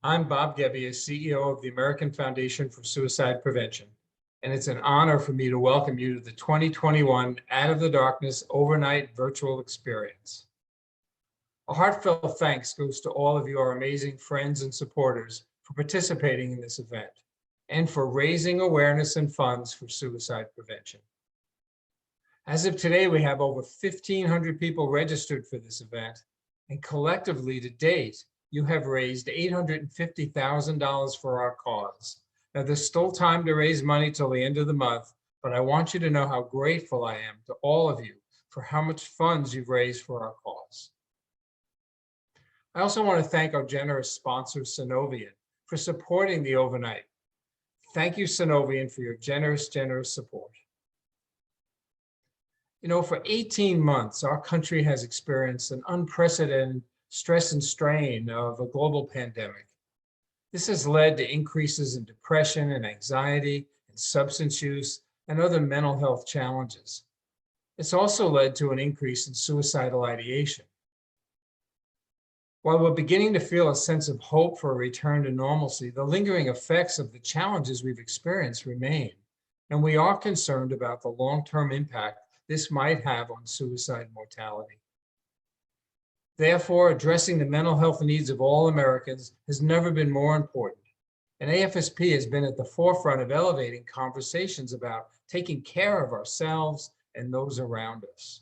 I'm Bob Gebbia, CEO of the American Foundation for Suicide Prevention, and it's an honor for me to welcome you to the 2021 Out of the Darkness Overnight Virtual Experience. A heartfelt thanks goes to all of you, our amazing friends and supporters, for participating in this event and for raising awareness and funds for suicide prevention. As of today, we have over 1,500 people registered for this event, and collectively to date, you have raised $850,000 for our cause. Now, there's still time to raise money till the end of the month, but I want you to know how grateful I am to all of you for how much funds you've raised for our cause. I also want to thank our generous sponsor, Synovian, for supporting the overnight. Thank you, Synovian, for your generous support. You know, for 18 months, our country has experienced an unprecedented stress and strain of a global pandemic. This has led to increases in depression and anxiety and substance use and other mental health challenges. It's also led to an increase in suicidal ideation. While we're beginning to feel a sense of hope for a return to normalcy, the lingering effects of the challenges we've experienced remain, and we are concerned about the long-term impact this might have on suicide mortality. Therefore, addressing the mental health needs of all Americans has never been more important, and AFSP has been at the forefront of elevating conversations about taking care of ourselves and those around us.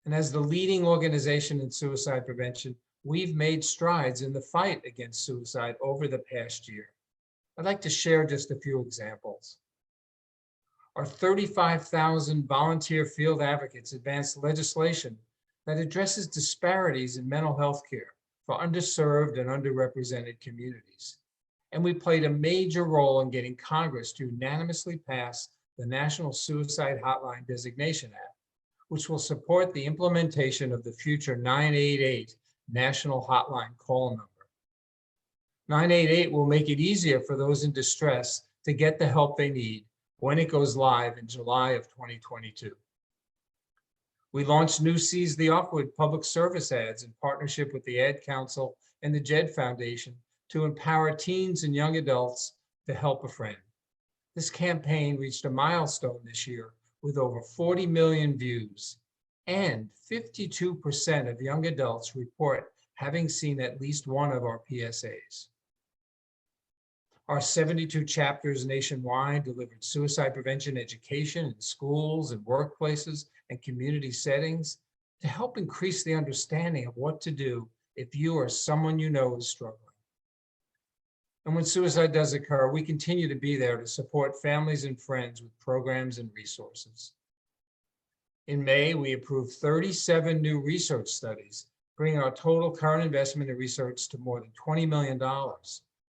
And as the leading organization in suicide prevention, we've made strides in the fight against suicide over the past year. I'd like to share just a few examples. Our 35,000 volunteer field advocates advanced legislation that addresses disparities in mental health care for underserved and underrepresented communities. And we played a major role in getting Congress to unanimously pass the National Suicide Hotline Designation Act, which will support the implementation of the future 988 national hotline call number. 988 will make it easier for those in distress to get the help they need when it goes live in July of 2022. We launched New Seize the Awkward public service ads in partnership with the Ad Council and the JED Foundation to empower teens and young adults to help a friend. This campaign reached a milestone this year with over 40 million views, and 52% of young adults report having seen at least one of our PSAs. Our 72 chapters nationwide delivered suicide prevention education in schools and workplaces and community settings to help increase the understanding of what to do if you or someone you know is struggling. And when suicide does occur, we continue to be there to support families and friends with programs and resources. In May, we approved 37 new research studies, bringing our total current investment in research to more than $20 million.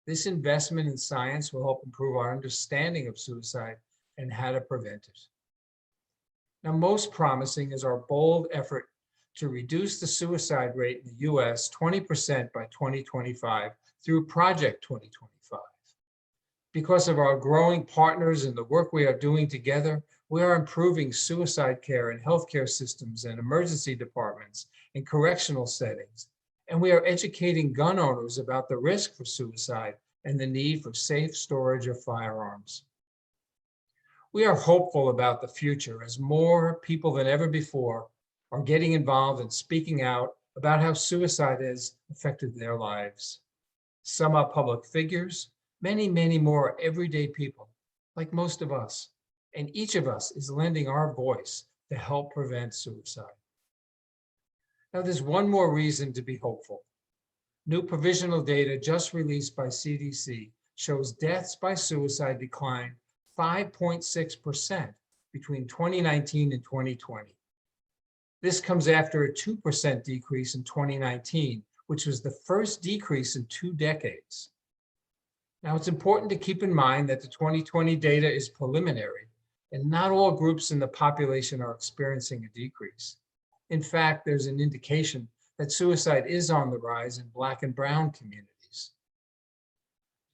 This investment in science will help improve our understanding of suicide and how to prevent it. Now, most promising is our bold effort to reduce the suicide rate in the US 20% by 2025 through Project 2025. Because of our growing partners and the work we are doing together, we are improving suicide care in healthcare systems and emergency departments and correctional settings. And we are educating gun owners about the risk for suicide and the need for safe storage of firearms. We are hopeful about the future as more people than ever before are getting involved and speaking out about how suicide has affected their lives. Some are public figures, many more are everyday people, like most of us, and each of us is lending our voice to help prevent suicide. Now, there's one more reason to be hopeful. New provisional data just released by CDC shows deaths by suicide declined 5.6% between 2019 and 2020. This comes after a 2% decrease in 2019, which was the first decrease in 2 decades. Now, it's important to keep in mind that the 2020 data is preliminary, and not all groups in the population are experiencing a decrease. In fact, there's an indication that suicide is on the rise in Black and Brown communities.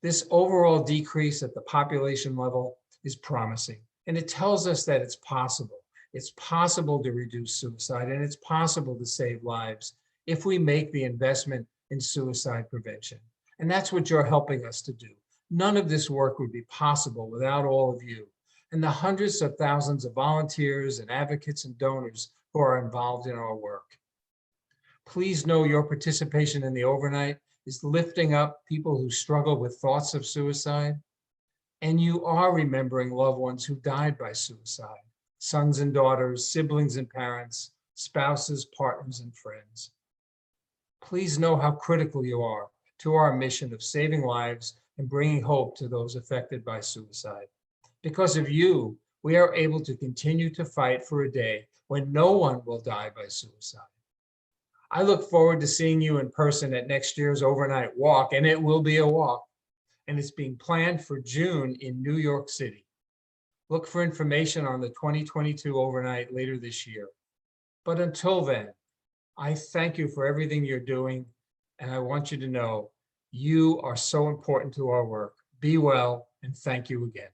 This overall decrease at the population level is promising, and it tells us that it's possible. It's possible to reduce suicide, and it's possible to save lives if we make the investment in suicide prevention. And that's what you're helping us to do. None of this work would be possible without all of you and the hundreds of thousands of volunteers and advocates and donors who are involved in our work. Please know your participation in the overnight is lifting up people who struggle with thoughts of suicide. And you are remembering loved ones who died by suicide, sons and daughters, siblings and parents, spouses, partners, and friends. Please know how critical you are to our mission of saving lives and bringing hope to those affected by suicide. Because of you, we are able to continue to fight for a day when no one will die by suicide. I look forward to seeing you in person at next year's overnight walk, and it will be a walk, and it's being planned for June in New York City. Look for information on the 2022 overnight later this year. But until then, I thank you for everything you're doing, and I want you to know you are so important to our work. Be well, and thank you again.